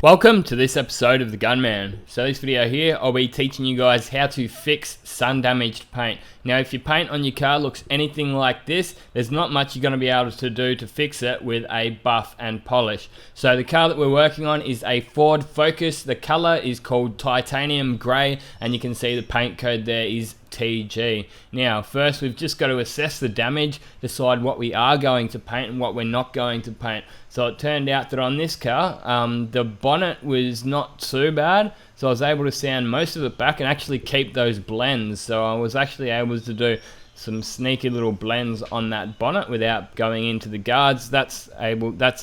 Welcome to this episode of the Gunman. So this video here, I'll be teaching you guys how to fix sun damaged paint. Now if your paint on your car looks anything like this, there's not much you're going to be able to do to fix it with a buff and polish. So the car that we're working on is a Ford Focus. The color is called titanium grey, and you can see the paint code there is TG. Now first we've just got to assess the damage, decide what we are going to paint and what we're not going to paint. So it turned out that on this car, the bonnet was not too bad, so I was able to sand most of it back and actually keep those blends. So I was actually able to do some sneaky little blends on that bonnet without going into the guards. That's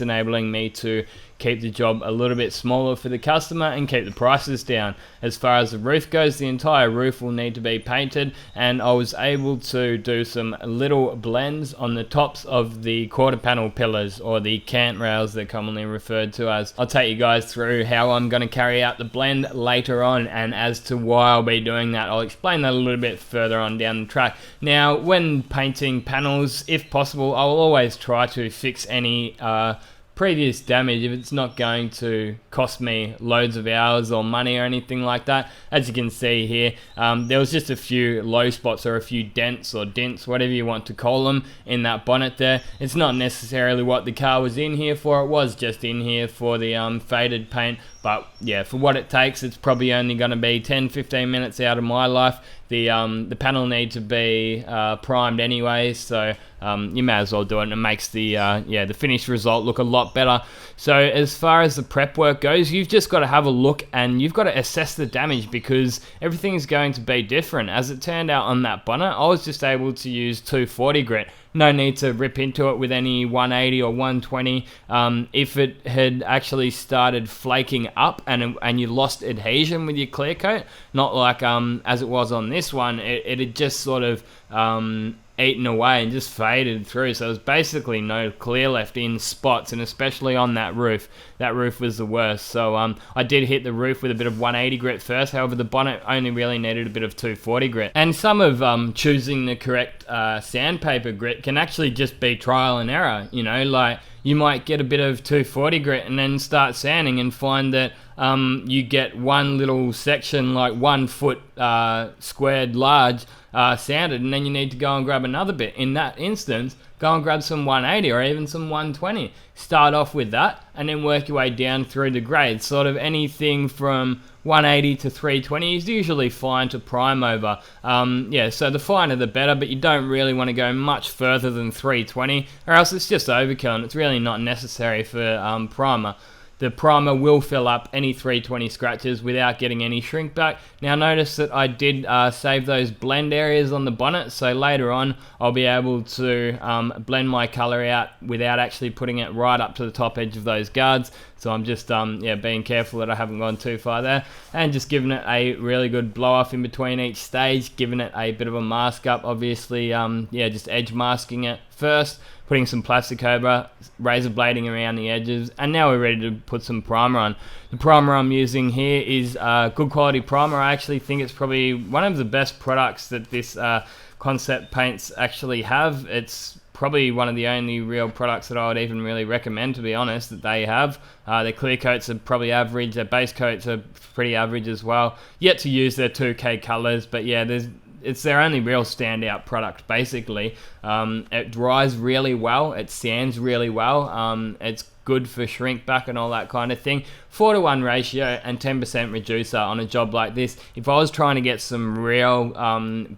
enabling me to keep the job a little bit smaller for the customer and keep the prices down. As far as the roof goes, the entire roof will need to be painted, and I was able to do some little blends on the tops of the quarter panel pillars, or the cant rails they're commonly referred to as. I'll take you guys through how I'm going to carry out the blend later on, and as to why I'll be doing that, I'll explain that a little bit further on down the track. Now when painting panels, if possible, I'll always try to fix any previous damage if it's not going to cost me loads of hours or money or anything like that. As you can see here, there was just a few low spots or a few dents or dints, whatever you want to call them, in that bonnet there. It's not necessarily what the car was in here for, it was just in here for the faded paint. But yeah, for what it takes, it's probably only going to be 10-15 minutes out of my life. The panel needs to be primed anyway, so you may as well do it, and it makes the finished result look a lot better. So as far as the prep work goes, you've just got to have a look and you've got to assess the damage, because everything is going to be different. As it turned out on that bonnet, I was just able to use 240 grit. No need to rip into it with any 180 or 120. If it had actually started flaking up and you lost adhesion with your clear coat, not like as it was on this one, it had just sort of eaten away and just faded through. So there was basically no clear left in spots, and especially on that roof. That roof was the worst. So I did hit the roof with a bit of 180 grit first. However, the bonnet only really needed a bit of 240 grit. And some of choosing the correct sandpaper grit can actually just be trial and error. You know, like you might get a bit of 240 grit and then start sanding and find that you get one little section, like 1 foot squared large, sanded, and then you need to go and grab another bit. In that instance, go and grab some 180 or even some 120. Start off with that and then work your way down through the grades. Sort of anything from 180 to 320 is usually fine to prime over. So the finer the better, but you don't really want to go much further than 320, or else it's just overkill and it's really not necessary for primer. The primer will fill up any 320 scratches without getting any shrink back. Now notice that I did save those blend areas on the bonnet, so later on I'll be able to blend my color out without actually putting it right up to the top edge of those guards. So I'm just being careful that I haven't gone too far there, and just giving it a really good blow off in between each stage, giving it a bit of a mask up, obviously just edge masking it first, putting some plastic over, razor blading around the edges, and now we're ready to put some primer on. The primer I'm using here is good quality primer. I actually think it's probably one of the best products that this concept paints actually have. It's probably one of the only real products that I would even really recommend, to be honest, that they have. Their clear coats are probably average, their base coats are pretty average as well. Yet to use their 2K colors, but yeah, it's their only real standout product, basically. It dries really well, it sands really well, it's good for shrink back and all that kind of thing. 4:1 ratio and 10% reducer on a job like this. If I was trying to get some real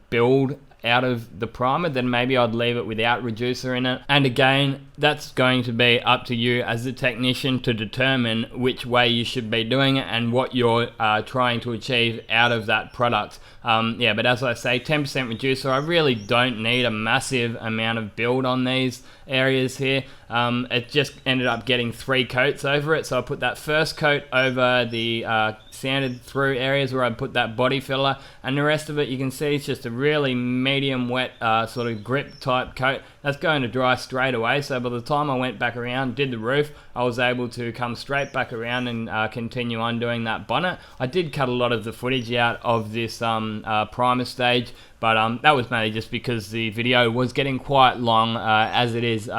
build out of the primer, then maybe I'd leave it without reducer in it. And again, that's going to be up to you as the technician to determine which way you should be doing it and what you're trying to achieve out of that product. But as I say, 10% reducer, I really don't need a massive amount of build on these areas here. It just ended up getting 3 coats over it, so I put that first coat over the sanded through areas where I put that body filler, and the rest of it you can see it's just a really medium wet sort of grip type coat. That's going to dry straight away, so by the time I went back around, did the roof, I was able to come straight back around and continue on doing that bonnet. I did cut a lot of the footage out of this primer stage, But that was mainly just because the video was getting quite long, as it is.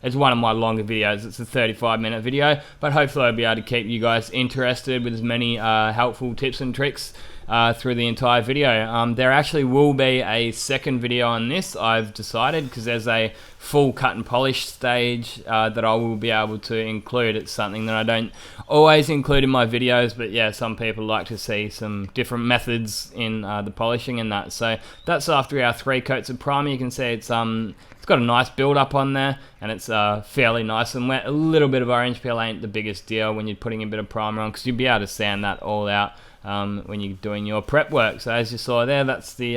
It's one of my longer videos. It's a 35-minute video, but hopefully I'll be able to keep you guys interested with as many helpful tips and tricks through the entire video. There actually will be a second video on this, I've decided, because there's a full cut and polish stage that I will be able to include. It's something that I don't always include in my videos, but yeah, some people like to see some different methods in the polishing and that. So that's after our 3 coats of primer. You can see it's got a nice build up on there, and it's fairly nice and wet. A little bit of orange peel ain't the biggest deal when you're putting a bit of primer on, because you'll be able to sand that all out when you're doing your prep work. So as you saw there, that's the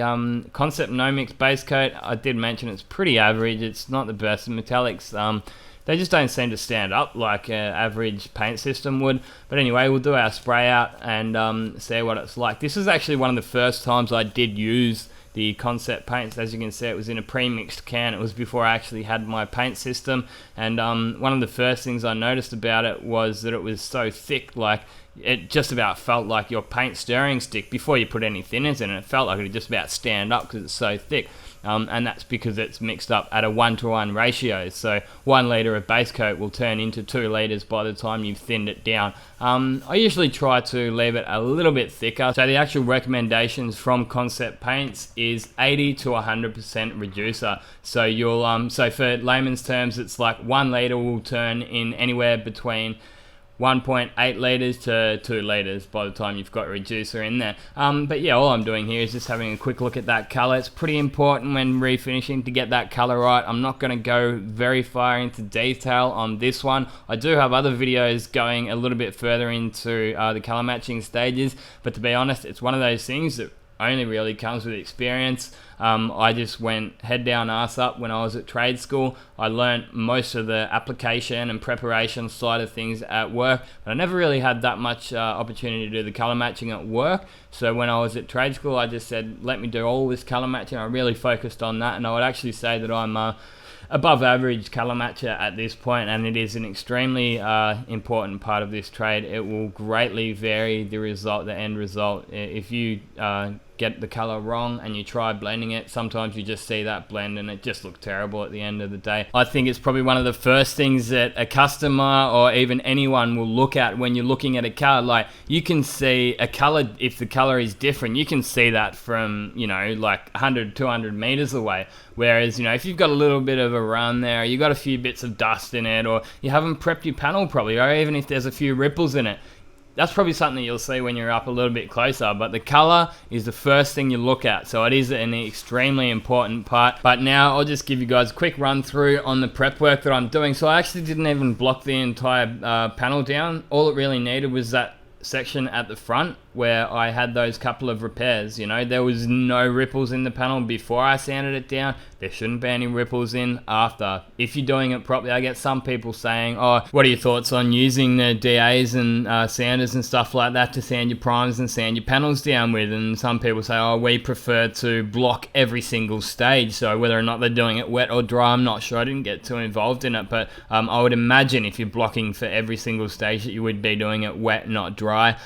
Concept No Mix base coat. I did mention it's pretty average. It's not the best. The metallics, they just don't seem to stand up like an average paint system would. But anyway, we'll do our spray out and see what it's like. This is actually one of the first times I did use the Concept paints. As you can see, it was in a pre-mixed can. It was before I actually had my paint system, and one of the first things I noticed about it was that it was so thick, like it just about felt like your paint stirring stick before you put any thinners in it. It felt like it would just about stand up because it's so thick. And that's because it's mixed up at a 1-to-1 ratio. So 1 litre of base coat will turn into 2 litres by the time you've thinned it down. I usually try to leave it a little bit thicker. So the actual recommendations from Concept Paints is 80 to 100% reducer. So you'll so for layman's terms, it's like 1 litre will turn in anywhere between 1.8 litres to 2 litres by the time you've got a reducer in there. But yeah, all I'm doing here is just having a quick look at that colour. It's pretty important when refinishing to get that colour right. I'm not going to go very far into detail on this one. I do have other videos going a little bit further into the colour matching stages, but to be honest, it's one of those things that only really comes with experience. I just went head down ass up when I was at trade school. I learnt most of the application and preparation side of things at work, but I never really had that much opportunity to do the colour matching at work. So when I was at trade school, I just said, let me do all this colour matching. I really focused on that, and I would actually say that I'm above average colour matcher at this point, and it is an extremely important part of this trade. It will greatly vary the result, the end result. If you get the color wrong and you try blending it, sometimes you just see that blend and it just looks terrible at the end of the day. I think it's probably one of the first things that a customer or even anyone will look at when you're looking at a color. Like, you can see a color, if the color is different, you can see that from, you know, like 100, 200 meters away. Whereas, you know, if you've got a little bit of a run there, you got a few bits of dust in it, or you haven't prepped your panel properly, or even if there's a few ripples in it, that's probably something you'll see when you're up a little bit closer. But the color is the first thing you look at, so it is an extremely important part. But now I'll just give you guys a quick run through on the prep work that I'm doing. So I actually didn't even block the entire panel down. All it really needed was that section at the front where I had those couple of repairs. You know, there was no ripples in the panel before I sanded it down. There shouldn't be any ripples in after, if you're doing it properly. I get some people saying, oh, what are your thoughts on using the DAs and sanders and stuff like that to sand your primers and sand your panels down with? And some people say, oh, we prefer to block every single stage. So whether or not they're doing it wet or dry, I'm not sure. I didn't get too involved in it, but I would imagine if you're blocking for every single stage that you would be doing it wet, not dry.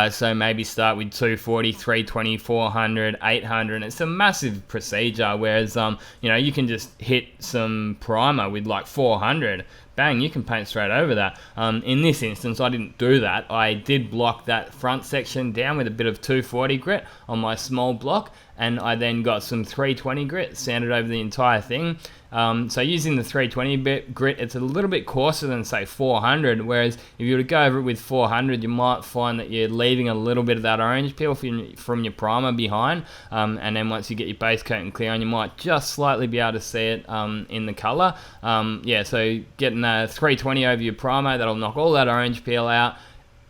So maybe start with 240, 320, 400, 800, and it's a massive procedure. Whereas you know, you can just hit some primer with like 400, bang, you can paint straight over that. In this instance, I didn't do that. I did block that front section down with a bit of 240 grit on my small block, and I then got some 320 grit, sanded over the entire thing. So using the 320 grit, it's a little bit coarser than, say, 400, whereas if you were to go over it with 400, you might find that you're leaving a little bit of that orange peel from your primer behind, and then once you get your base coat and clear on, you might just slightly be able to see it in the colour. Yeah, so getting the 320 over your primer, that'll knock all that orange peel out.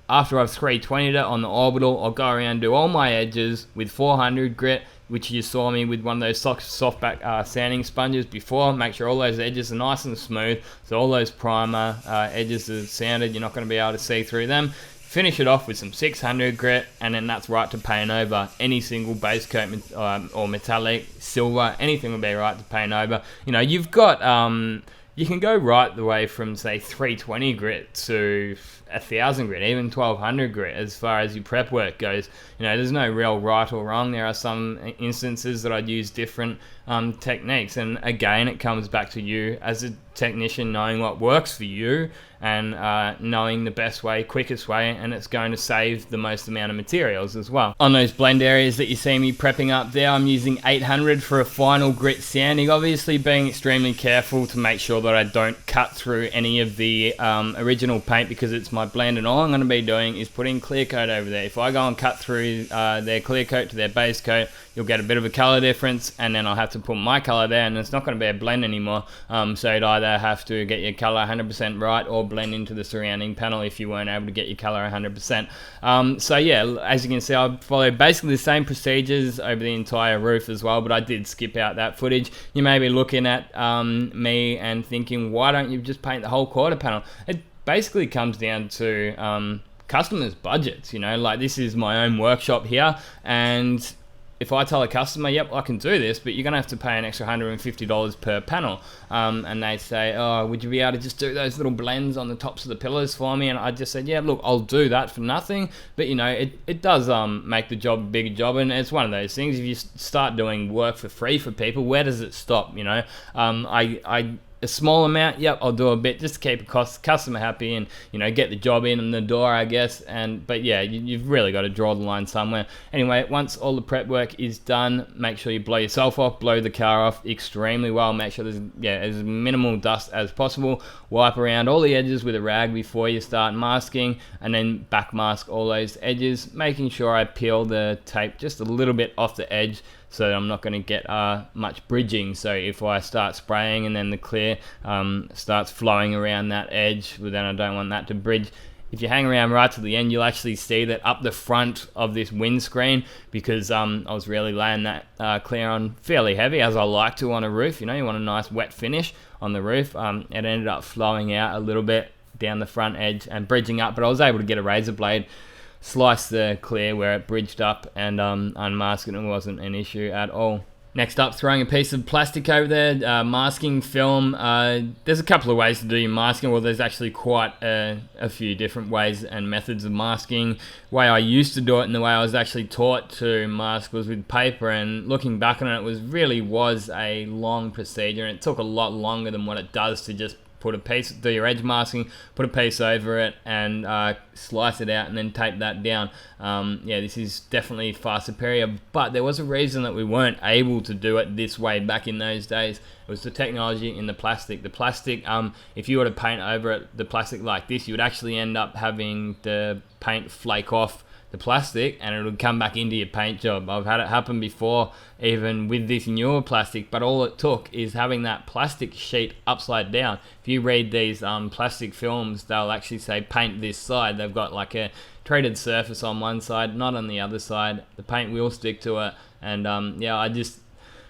After I've 320'd it on the orbital, I'll go around and do all my edges with 400 grit, which you saw me with one of those soft back sanding sponges before. Make sure all those edges are nice and smooth, so all those primer edges are sanded, you're not going to be able to see through them. Finish it off with some 600 grit, and then that's right to paint over any single base coat or metallic, silver, anything will be right to paint over. You know, you've got you can go right the way from, say, 320 grit to 1,000 grit, even 1,200 grit as far as your prep work goes. You know, there's no real right or wrong. There are some instances that I'd use different techniques, and again, it comes back to you as a technician knowing what works for you and knowing the best way, quickest way, and it's going to save the most amount of materials as well. On those blend areas that you see me prepping up there, I'm using 800 for a final grit sanding, obviously being extremely careful to make sure that I don't cut through any of the original paint because it's my blend, and all I'm going to be doing is putting clear coat over there. If I go and cut through their clear coat to their base coat, you'll get a bit of a color difference, and then I'll have to put my color there, and it's not going to be a blend anymore. So you'd either have to get your color 100% right or blend into the surrounding panel if you weren't able to get your color 100%. So yeah, as you can see, I followed basically the same procedures over the entire roof as well, but I did skip out that footage. You may be looking at me and thinking, why don't you just paint the whole quarter panel? It basically comes down to customers' budgets. You know, like, this is my own workshop here, and if I tell a customer, yep, I can do this, but you're going to have to pay an extra $150 per panel, and they say, oh, would you be able to just do those little blends on the tops of the pillars for me? And I just said, yeah, look, I'll do that for nothing. But, you know, it does make the job a bigger job, and it's one of those things. If you start doing work for free for people, where does it stop? You know, a small amount, yep, I'll do a bit just to keep a customer happy and, you know, get the job in the door, I guess. But yeah, you've really got to draw the line somewhere. Anyway, once all the prep work is done, make sure you blow yourself off, blow the car off extremely well. Make sure there's as minimal dust as possible. Wipe around all the edges with a rag before you start masking, and then back mask all those edges, making sure I peel the tape just a little bit off the edge, so I'm not going to get much bridging. So if I start spraying and then the clear starts flowing around that edge, well, then I don't want that to bridge. If you hang around right to the end, you'll actually see that up the front of this windscreen, because I was really laying that clear on fairly heavy, as I like to on a roof. You know, you want a nice wet finish on the roof. It ended up flowing out a little bit down the front edge and bridging up, but I was able to get a razor blade, slice the clear where it bridged up, and unmask it. It wasn't an issue at all. Next up, throwing a piece of plastic over there, masking film. There's a couple of ways to do your masking. Well, there's actually quite a few different ways and methods of masking. The way I used to do it and the way I was actually taught to mask was with paper, and looking back on it, it was a long procedure, and it took a lot longer than what it does to just put a piece, do your edge masking, put a piece over it, and slice it out and then tape that down. Yeah, this is definitely far superior, but there was a reason that we weren't able to do it this way back in those days. It was the technology in the plastic. The plastic, if you were to paint over it, the plastic like this, you would actually end up having the paint flake off the plastic, and it would come back into your paint job. I've had it happen before, even with this newer plastic, but all it took is having that plastic sheet upside down. If you read these plastic films, they'll actually say paint this side. They've got like a treated surface on one side, not on the other side. The paint will stick to it, and yeah, I just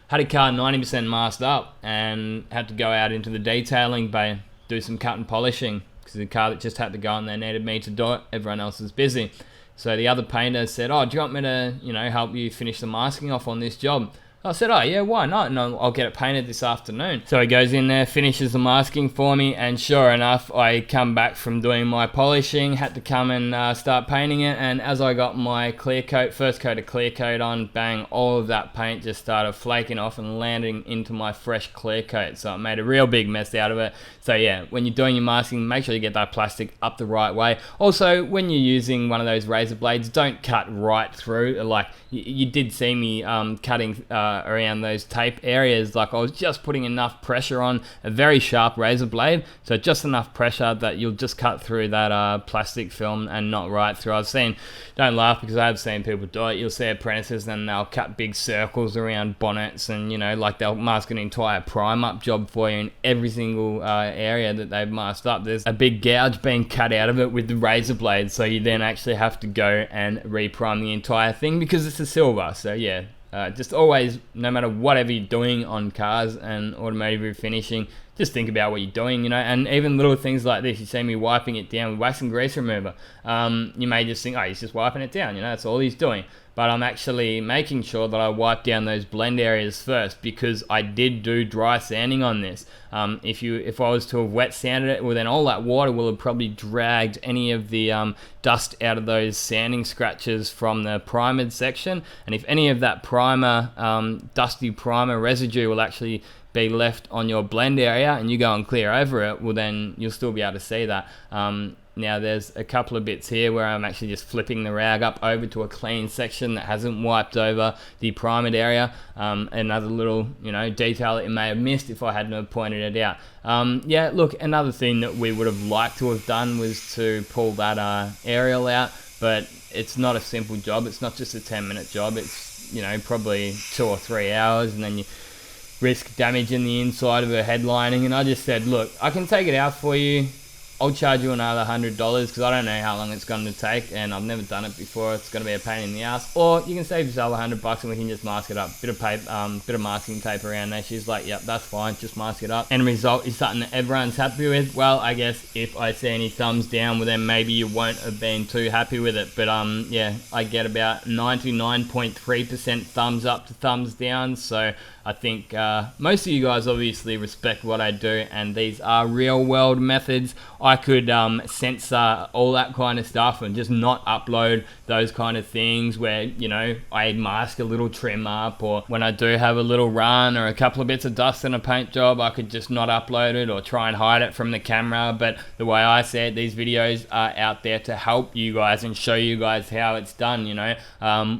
had a car 90% masked up and had to go out into the detailing bay, do some cut and polishing, because the car that just had to go and they needed me to do it. Everyone else was busy. So the other painter said, oh, do you want me to, you know, help you finish the masking off on this job? I said, oh yeah, why not? And I'll get it painted this afternoon. So he goes in there, finishes the masking for me, and sure enough, I come back from doing my polishing, had to come and start painting it, and as I got my clear coat, first coat of clear coat on, bang, all of that paint just started flaking off and landing into my fresh clear coat. So it made a real big mess out of it. So yeah, when you're doing your masking, make sure you get that plastic up the right way. Also, when you're using one of those razor blades, don't cut right through. Like, you did see me cutting around those tape areas. Like, I was just putting enough pressure on a very sharp razor blade, so just enough pressure that you'll just cut through that plastic film and not right through. I've seen, don't laugh because I have seen people do it, you'll see apprentices and they'll cut big circles around bonnets, and you know, like they'll mask an entire prime up job for you in every single area that they've masked up. There's a big gouge being cut out of it with the razor blade, so you then actually have to go and reprime the entire thing because it's a silver. So yeah, just always, no matter whatever you're doing on cars and automotive refinishing, just think about what you're doing, you know. And even little things like this, you see me wiping it down with wax and grease remover. You may just think, oh, he's just wiping it down, you know, that's all he's doing. But I'm actually making sure that I wipe down those blend areas first, because I did do dry sanding on this. If I was to have wet sanded it, well, then all that water will have probably dragged any of the dust out of those sanding scratches from the primered section. And if any of that primer, dusty primer residue will actually be left on your blend area and you go and clear over it, well, then you'll still be able to see that. Now there's a couple of bits here where I'm actually just flipping the rag up over to a clean section that hasn't wiped over the primed area. Another little, you know, detail that you may have missed if I hadn't have pointed it out. Yeah, look, another thing that we would have liked to have done was to pull that aerial out, but it's not a simple job. It's not just a 10-minute job. It's, you know, probably 2 or 3 hours, and then you risk damaging the inside of her headlining. And I just said, look, I can take it out for you. I'll charge you another $100 because I don't know how long it's going to take, and I've never done it before. It's going to be a pain in the ass. Or you can save yourself $100 and we can just mask it up. Bit of masking tape around there. She's like, yep, that's fine, just mask it up. End result is something that everyone's happy with. Well, I guess if I see any thumbs down, well, then maybe you won't have been too happy with it. But yeah, I get about 99.3% thumbs up to thumbs down. So I think most of you guys obviously respect what I do, and these are real world methods. I could censor all that kind of stuff and just not upload those kind of things where, you know, I mask a little trim up, or when I do have a little run or a couple of bits of dust in a paint job, I could just not upload it or try and hide it from the camera. But the way I see it, these videos are out there to help you guys and show you guys how it's done, you know.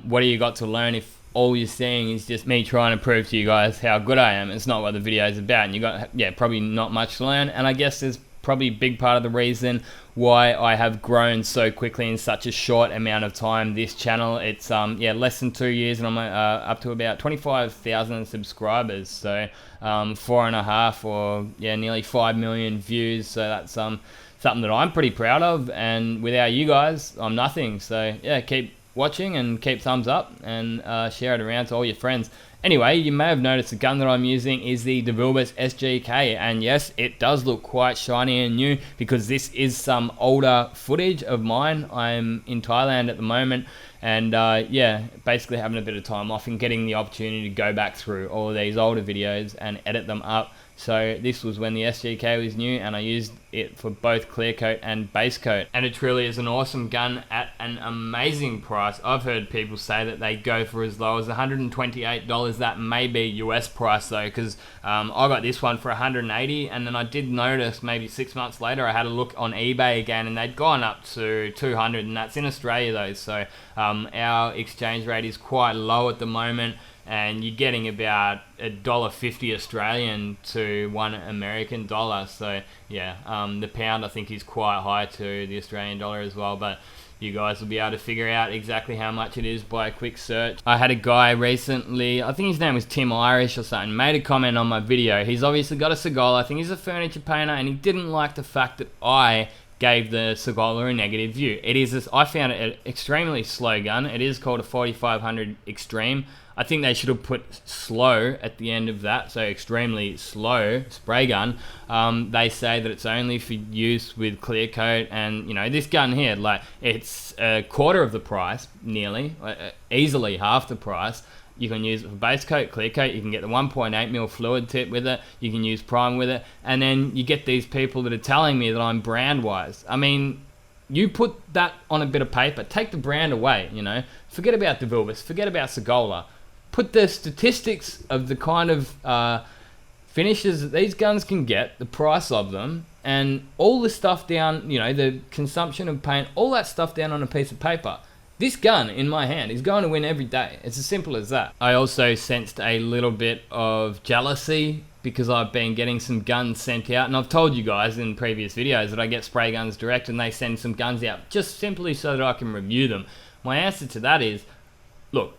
What do you got to learn if all you're seeing is just me trying to prove to you guys how good I am? It's not what the video is about, and you got, yeah, probably not much to learn. And I guess there's probably a big part of the reason why I have grown so quickly in such a short amount of time. This channel, it's yeah, less than 2 years, and I'm up to about 25,000 subscribers. So 4.5 or yeah, nearly 5 million views. So that's something that I'm pretty proud of. And without you guys, I'm nothing. So yeah, keep watching and keep thumbs up and share it around to all your friends. Anyway, you may have noticed the gun that I'm using is the DeVilbiss SGK, and yes, it does look quite shiny and new because this is some older footage of mine. I'm in Thailand at the moment, and yeah, basically having a bit of time off and getting the opportunity to go back through all of these older videos and edit them up. So this was when the SGK was new, and I used it for both clear coat and base coat, and it truly is an awesome gun at an amazing price. I've heard people say that they go for as low as $128. That may be US price though, because I got this one for $180, and then I did notice maybe 6 months later I had a look on eBay again and they'd gone up to $200, and that's in Australia though. So our exchange rate is quite low at the moment, and you're getting about $1.50 Australian to $1 American dollar. So yeah, the pound I think is quite high to the Australian dollar as well, but you guys will be able to figure out exactly how much it is by a quick search. I had a guy recently, I think his name was Tim Irish or something, made a comment on my video. He's obviously got a Segola, I think he's a furniture painter, and he didn't like the fact that I gave the Segola a negative view. It is this, I found it an extremely slow gun. It is called a 4500 Extreme. I think they should have put slow at the end of that, so extremely slow spray gun. They say that it's only for use with clear coat, and you know, this gun here, like, it's a quarter of the price, nearly, easily half the price. You can use it for base coat, clear coat, you can get the 1.8mm fluid tip with it, you can use prime with it, and then you get these people that are telling me that I'm brand wise. I mean, you put that on a bit of paper, take the brand away, you know, forget about DeVilbiss, forget about Segola. Put the statistics of the kind of finishes that these guns can get, the price of them, and all the stuff down, you know, the consumption of paint, all that stuff down on a piece of paper. This gun in my hand is going to win every day. It's as simple as that. I also sensed a little bit of jealousy because I've been getting some guns sent out, and I've told you guys in previous videos that I get spray guns direct and they send some guns out just simply so that I can review them. My answer to that is, look,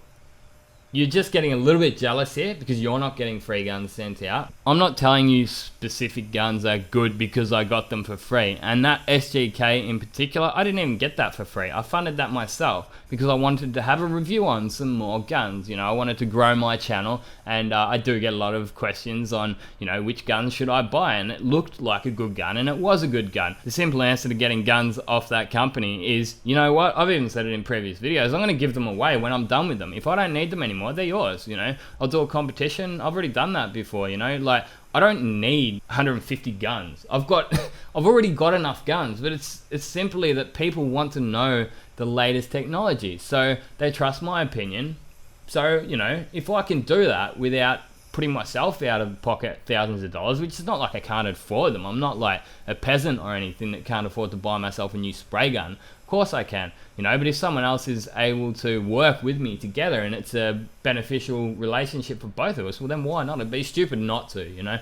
you're just getting a little bit jealous here because you're not getting free guns sent out. I'm not telling you specific guns are good because I got them for free. And that SGK in particular, I didn't even get that for free. I funded that myself because I wanted to have a review on some more guns. You know, I wanted to grow my channel, and I do get a lot of questions on, you know, which guns should I buy? And it looked like a good gun, and it was a good gun. The simple answer to getting guns off that company is, you know what? I've even said it in previous videos. I'm going to give them away when I'm done with them. If I don't need them anymore, they're yours, you know. I'll do a competition. I've already done that before, you know. Like, I don't need 150 guns. I've already got enough guns, but it's simply that people want to know the latest technology. So they trust my opinion. So, you know, if I can do that without putting myself out of pocket thousands of dollars, which is not like I can't afford them. I'm not like a peasant or anything that can't afford to buy myself a new spray gun. Of course I can, you know, but if someone else is able to work with me together and it's a beneficial relationship for both of us, well then why not? It'd be stupid not to, you know.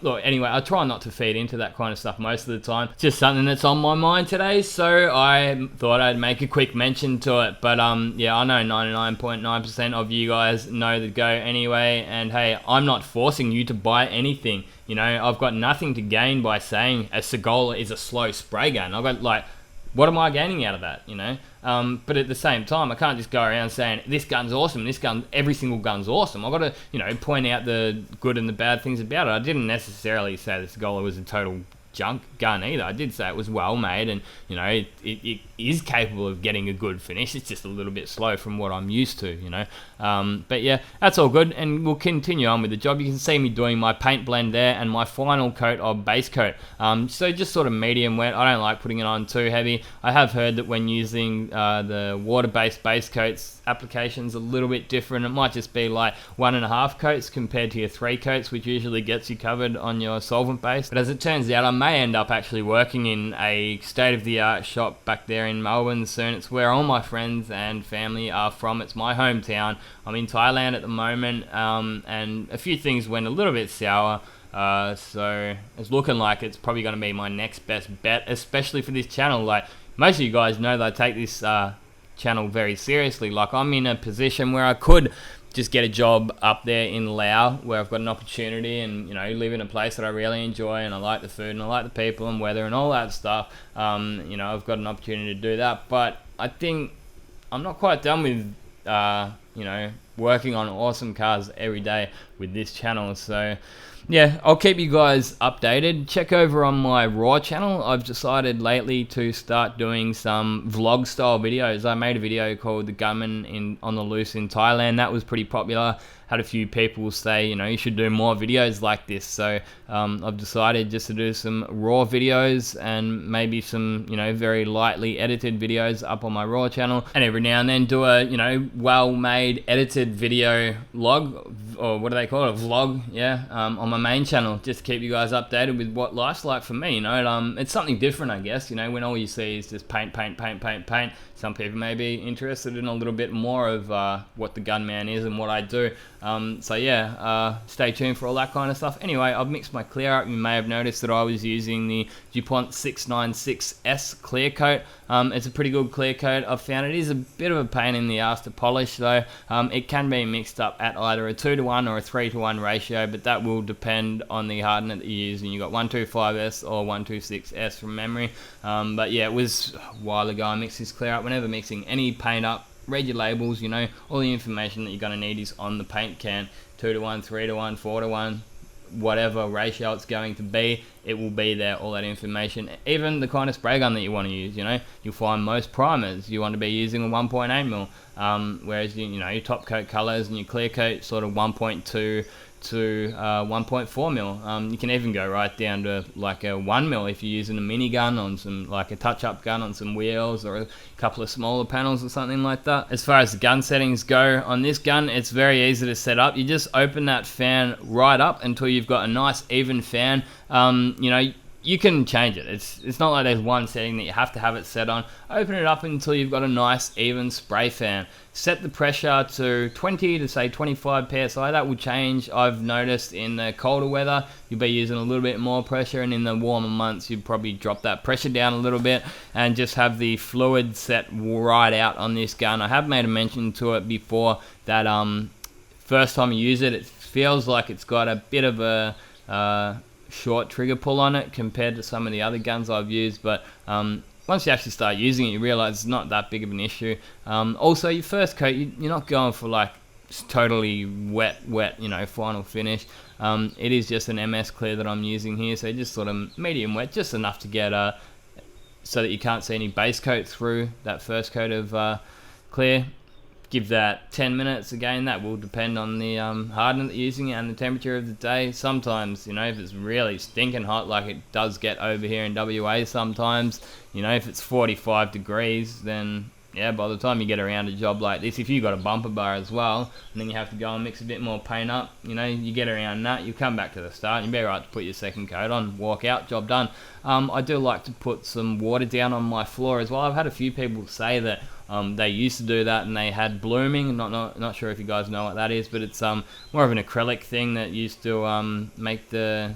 Look, anyway, I try not to feed into that kind of stuff most of the time. It's just something that's on my mind today, so I thought I'd make a quick mention to it. But yeah, I know 99.9% of you guys know the go anyway, and hey, I'm not forcing you to buy anything. You know, I've got nothing to gain by saying a Segola is a slow spray gun. I've got like, what am I gaining out of that, you know? But at the same time, I can't just go around saying, this gun's awesome, this gun, every single gun's awesome. I've got to, you know, point out the good and the bad things about it. I didn't necessarily say the Segola was a total junk gun either. I did say it was well made, and you know, it is capable of getting a good finish. It's just a little bit slow from what I'm used to, you know. But yeah, that's all good, and we'll continue on with the job. You can see me doing my paint blend there and my final coat of base coat. So just sort of medium wet. I don't like putting it on too heavy. I have heard that when using the water-based base coats, application's a little bit different. It might just be like 1.5 coats compared to your 3 coats, which usually gets you covered on your solvent base. But as it turns out, I may end up actually working in a state-of-the-art shop back there in Melbourne soon. It's where all my friends and family are from. It's my hometown. I'm in Thailand at the moment, and a few things went a little bit sour. So it's looking like it's probably going to be my next best bet, especially for this channel. Like, most of you guys know that I take this channel very seriously. Like, I'm in a position where I could just get a job up there in Laos, where I've got an opportunity and, you know, live in a place that I really enjoy, and I like the food and I like the people and weather and all that stuff. You know, I've got an opportunity to do that, but I think I'm not quite done with, you know, working on awesome cars every day with this channel. So yeah, I'll keep you guys updated. Check over on my Raw channel. I've decided lately to start doing some vlog style videos. I made a video called the Gunman on the loose in Thailand. That was pretty popular. Had a few people say, you know, you should do more videos like this. So I've decided just to do some raw videos and maybe some, you know, very lightly edited videos up on my Raw channel, and every now and then do a, you know, well-made edited video log, or what do they call it, a vlog, yeah, on my main channel, just to keep you guys updated with what life's like for me. You know, it's something different, I guess. You know, when all you see is just paint. Some people may be interested in a little bit more of what the Gunman is and what I do. So yeah, stay tuned for all that kind of stuff. Anyway, I've mixed my clear up. You may have noticed that I was using the DuPont 696S clear coat. It's a pretty good clear coat. I've found it is a bit of a pain in the ass to polish though. It can be mixed up at either a 2:1 or a 3:1 ratio, but that will depend on the hardener that you're using. You've got 125S or 126S from memory. But yeah, it was a while ago I mixed this clear up. Whenever mixing any paint up, read your labels, you know, all the information that you're going to need is on the paint can. 2:1, 3:1, 4:1, whatever ratio it's going to be, it will be there, all that information. Even the kind of spray gun that you want to use, you know, you'll find most primers you want to be using a 1.8mm, whereas you know, your top coat colors and your clear coat sort of 1.2 to 1.4mm. You can even go right down to like a 1mm if you're using a minigun on some, like a touch-up gun on some wheels, or a couple of smaller panels or something like that. As far as the gun settings go on this gun, it's very easy to set up. You just open that fan right up until you've got a nice even fan. You know, you can change it. It's not like there's one setting that you have to have it set on. Open it up until you've got a nice even spray fan. Set the pressure to 20 to say 25 psi. That will change. I've noticed in the colder weather you'll be using a little bit more pressure, and in the warmer months you'd probably drop that pressure down a little bit and just have the fluid set right out on this gun. I have made a mention to it before that first time you use it, it feels like it's got a bit of a short trigger pull on it compared to some of the other guns I've used, but once you actually start using it, you realize it's not that big of an issue. Also, your first coat, you're not going for like totally wet, you know, final finish. It is just an MS clear that I'm using here, so just sort of medium wet, just enough to get so that you can't see any base coat through that first coat of clear. Give that 10 minutes. Again, that will depend on the hardener that you're using and the temperature of the day. Sometimes, you know, if it's really stinking hot like it does get over here in WA sometimes, you know, if it's 45 degrees, then yeah, by the time you get around a job like this, if you've got a bumper bar as well, and then you have to go and mix a bit more paint up, you know, you get around that, you come back to the start, you'd be right to put your second coat on, walk out, job done. I do like to put some water down on my floor as well. I've had a few people say that they used to do that and they had blooming. Not sure if you guys know what that is, but it's more of an acrylic thing that used to make the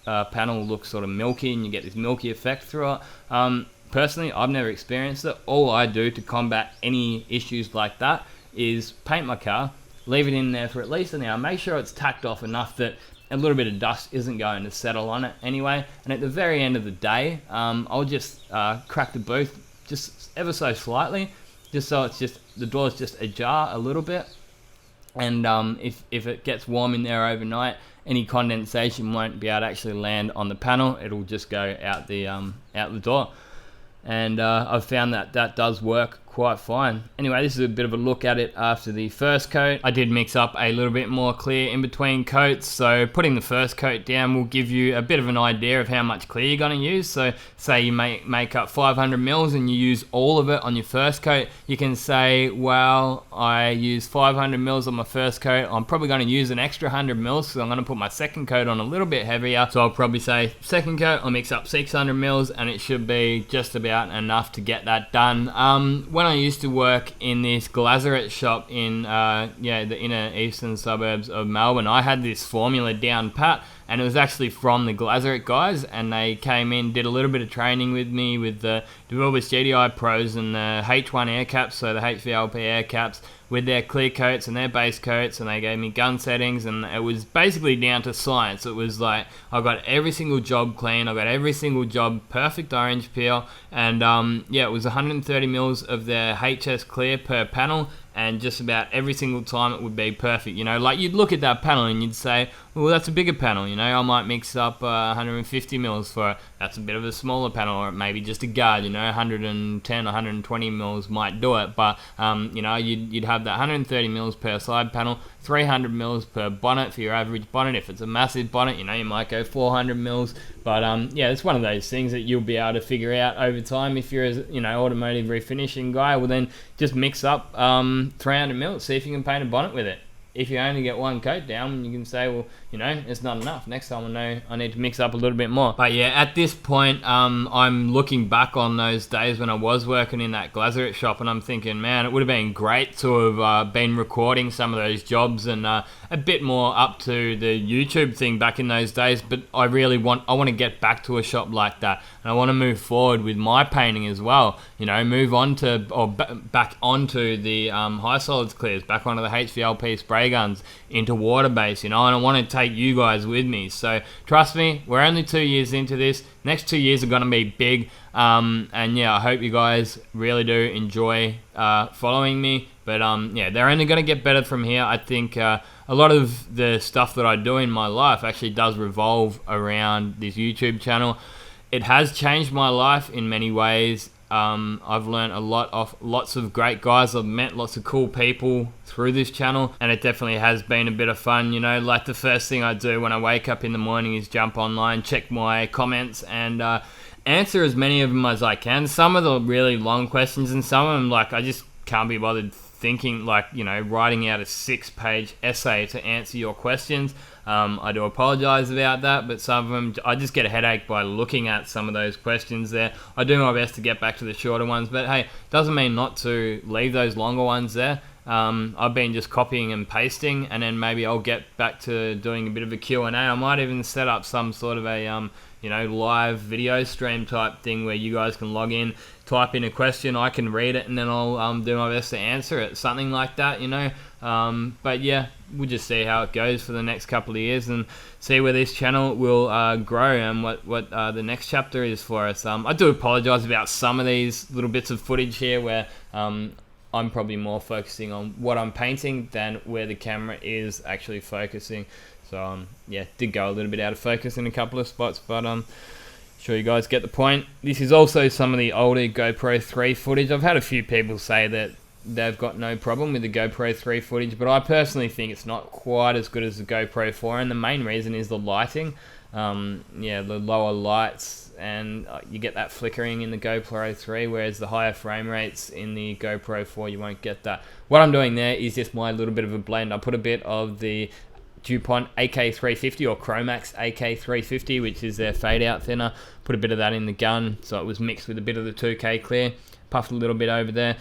panel look sort of milky, and you get this milky effect through it. Personally, I've never experienced it. All I do to combat any issues like that is paint my car, leave it in there for at least an hour, make sure it's tacked off enough that a little bit of dust isn't going to settle on it anyway, and at the very end of the day, I'll just crack the boot just ever so slightly, just so it's just, the door's just ajar a little bit, and if it gets warm in there overnight, any condensation won't be able to actually land on the panel, it'll just go out the door. And I've found that that does work quite fine. Anyway, this is a bit of a look at it after the first coat. I did mix up a little bit more clear in between coats, so putting the first coat down will give you a bit of an idea of how much clear you're going to use. So say you make up 500 mils and you use all of it on your first coat, you can say, well, I use 500 mils on my first coat, I'm probably going to use an extra 100 mils because I'm going to put my second coat on a little bit heavier, so I'll probably say second coat I'll mix up 600 mils and it should be just about enough to get that done. When I used to work in this glazeret shop in the inner eastern suburbs of Melbourne, I had this formula down pat, and it was actually from the glazeret guys, and they came in, did a little bit of training with me with the Devilbus GDI Pros and the H1 air caps, so the HVLP air caps, with their clear coats and their base coats, and they gave me gun settings, and it was basically down to science. It was like, I got every single job clean, I got every single job perfect orange peel, and it was 130 mils of their HS clear per panel, and just about every single time it would be perfect. You know, like you'd look at that panel and you'd say, well, that's a bigger panel, you know, I might mix up 150 mils for it. That's a bit of a smaller panel, or maybe just a guard, you know, 110, 120 mils might do it, but you know, you'd have that 130 mils per side panel, 300 mils per bonnet for your average bonnet. If it's a massive bonnet, you know, you might go 400 mils, but it's one of those things that you'll be able to figure out over time. If you're a, you know, automotive refinishing guy, well then just mix up 300 mils, see if you can paint a bonnet with it. If you only get one coat down, you can say, well, you know, it's not enough. Next time I know I need to mix up a little bit more. But yeah, at this point, I'm looking back on those days when I was working in that glazeret shop, and I'm thinking, man, it would have been great to have been recording some of those jobs and a bit more up to the YouTube thing back in those days. But I want to get back to a shop like that, and I want to move forward with my painting as well. You know, move on to, or back onto the high solids clears, back onto the HVLP spray guns, into water base, you know, and I want to take you guys with me. So trust me, we're only 2 years into this. Next 2 years are going to be big, and yeah, I hope you guys really do enjoy following me. But they're only going to get better from here. I think a lot of the stuff that I do in my life actually does revolve around this YouTube channel. It has changed my life in many ways. I've learned a lot off lots of great guys. I've met lots of cool people through this channel, and it definitely has been a bit of fun. You know, like the first thing I do when I wake up in the morning is jump online, check my comments, and answer as many of them as I can. Some of the really long questions, and some of them, like, I just can't be bothered thinking, like, you know, writing out a 6-page essay to answer your questions. I do apologize about that, but some of them, I just get a headache by looking at some of those questions there. I do my best to get back to the shorter ones, but hey, doesn't mean not to leave those longer ones there. I've been just copying and pasting, and then maybe I'll get back to doing a bit of a Q&A. I might even set up some sort of a live video stream type thing where you guys can log in, type in a question, I can read it, and then I'll do my best to answer it, something like that, you know. But yeah, we'll just see how it goes for the next couple of years and see where this channel will grow and what the next chapter is for us. I do apologize about some of these little bits of footage here where I'm probably more focusing on what I'm painting than where the camera is actually focusing. So yeah, did go a little bit out of focus in a couple of spots, but sure you guys get the point. This is also some of the older GoPro 3 footage. I've had a few people say that they've got no problem with the GoPro 3 footage, but I personally think it's not quite as good as the GoPro 4, and the main reason is the lighting. Yeah, the lower lights, and you get that flickering in the GoPro 3, whereas the higher frame rates in the GoPro 4, you won't get that. What I'm doing there is just my little bit of a blend. I put a bit of the DuPont AK350 or Chromax AK350, which is their fade out thinner. Put a bit of that in the gun, so it was mixed with a bit of the 2K clear. Puffed a little bit over there.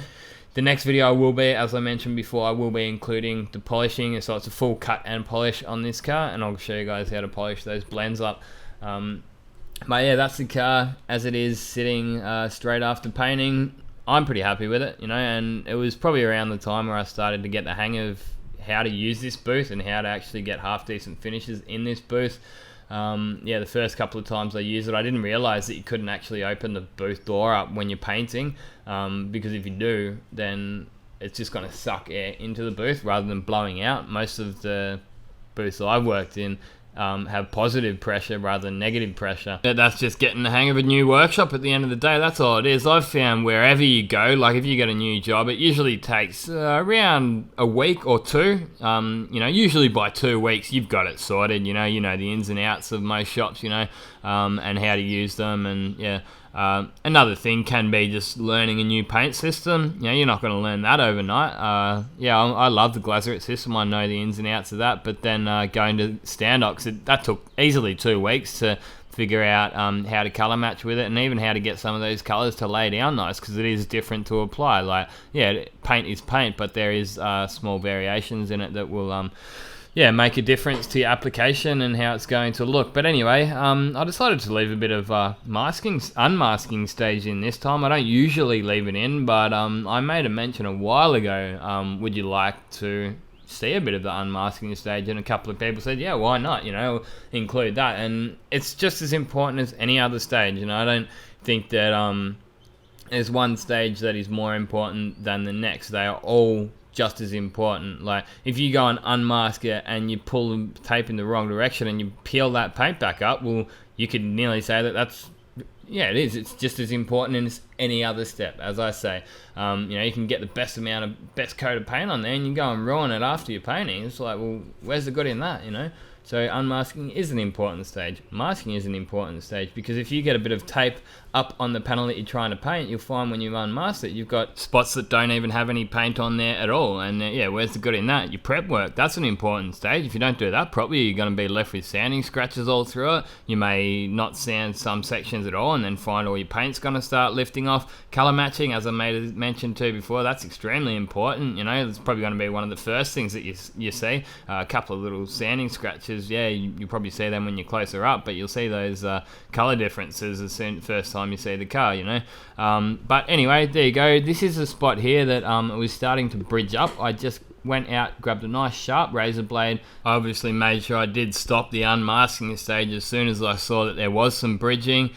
The next video I will be, as I mentioned before, I will be including the polishing, so it's a full cut and polish on this car, and I'll show you guys how to polish those blends up. But yeah, that's the car as it is, sitting straight after painting. I'm pretty happy with it, you know, and it was probably around the time where I started to get the hang of how to use this booth and how to actually get half decent finishes in this booth. Yeah, the first couple of times I used it, I didn't realize that you couldn't actually open the booth door up when you're painting, because if you do, then it's just going to suck air into the booth rather than blowing out. Most of the booths that I've worked in have positive pressure rather than negative pressure. That's just getting the hang of a new workshop at the end of the day. That's all it is. I've found wherever you go, like if you get a new job, it usually takes around a week or two. You know, usually by 2 weeks you've got it sorted. You know the ins and outs of most shops, you know, and how to use them. And yeah, another thing can be just learning a new paint system. You know, you're not going to learn that overnight. Yeah, I love the Glazeret system. I know the ins and outs of that. But then going to Standox, that took easily 2 weeks to figure out how to color match with it, and even how to get some of those colors to lay down nice, because it is different to apply. Like, yeah, paint is paint, but there is small variations in it that will yeah, make a difference to your application and how it's going to look. But anyway, I decided to leave a bit of unmasking stage in this time. I don't usually leave it in, but I made a mention a while ago, would you like to see a bit of the unmasking stage? And a couple of people said, yeah, why not, you know, include that. And it's just as important as any other stage, you know. I don't think that there's one stage that is more important than the next. They are all just as important. Like, if you go and unmask it and you pull the tape in the wrong direction and you peel that paint back up, well, you could nearly say that that's, yeah, it is. It's just as important as any other step, as I say. You know, you can get the best coat of paint on there and you go and ruin it after you're painting. It's like, well, where's the good in that, you know? So unmasking is an important stage. Masking is an important stage, because if you get a bit of tape up on the panel that you're trying to paint, you'll find when you unmask it, you've got spots that don't even have any paint on there at all. And yeah, where's the good in that? Your prep work, that's an important stage. If you don't do that properly, you're going to be left with sanding scratches all through it. You may not sand some sections at all, and then find all your paint's going to start lifting off. Color matching, as I mentioned to before, that's extremely important. You know, it's probably going to be one of the first things that you see. A couple of little sanding scratches, yeah, you probably see them when you're closer up, but you'll see those color differences as soon first time you see the car, you know. But anyway, there you go. This is a spot here that it was starting to bridge up. I just went out, grabbed a nice sharp razor blade. I obviously made sure I did stop the unmasking stage as soon as I saw that there was some bridging,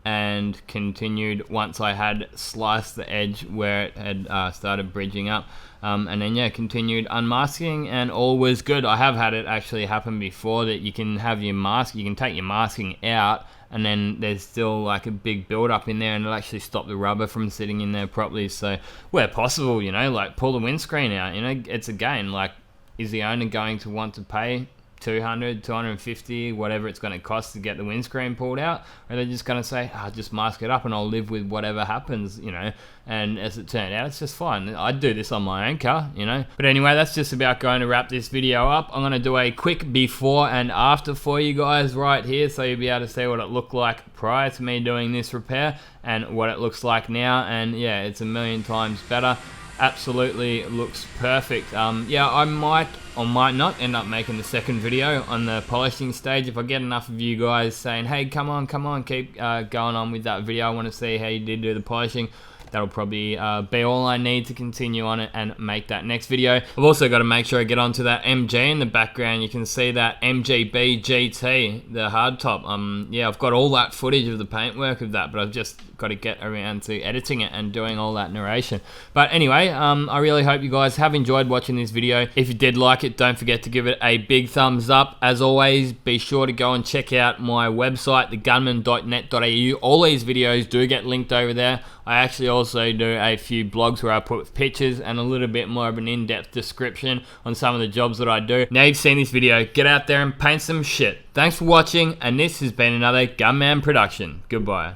and continued once I had sliced the edge where it had started bridging up. And then yeah, continued unmasking, and all was good. I have had it actually happen before, that you can have your mask, you can take your masking out, and then there's still like a big build up in there, and it'll actually stop the rubber from sitting in there properly. So where possible, you know, like pull the windscreen out, you know. It's again, like, is the owner going to want to pay $200, $250, whatever it's going to cost to get the windscreen pulled out? Or they're just going to say, just mask it up and I'll live with whatever happens, you know? And as it turned out, it's just fine. I'd do this on my own car, you know? But anyway, that's just about going to wrap this video up. I'm going to do a quick before and after for you guys right here, so you'll be able to see what it looked like prior to me doing this repair and what it looks like now. And yeah, it's a million times better. Absolutely looks perfect. Yeah, I might or might not end up making the second video on the polishing stage if I get enough of you guys saying, hey, come on, keep going on with that video. I want to see how you did do the polishing. that'll probably be all I need to continue on it and make that next video. I've also got to make sure I get onto that MG in the background. You can see that MGB GT, the hardtop. Yeah, I've got all that footage of the paintwork of that, but I've just got to get around to editing it and doing all that narration. But anyway, I really hope you guys have enjoyed watching this video. If you did like it, don't forget to give it a big thumbs up. As always, be sure to go and check out my website, thegunman.net.au. All these videos do get linked over there. I actually also do a few blogs where I put pictures and a little bit more of an in-depth description on some of the jobs that I do. Now you've seen this video, get out there and paint some shit. Thanks for watching, and this has been another Gunman production. Goodbye.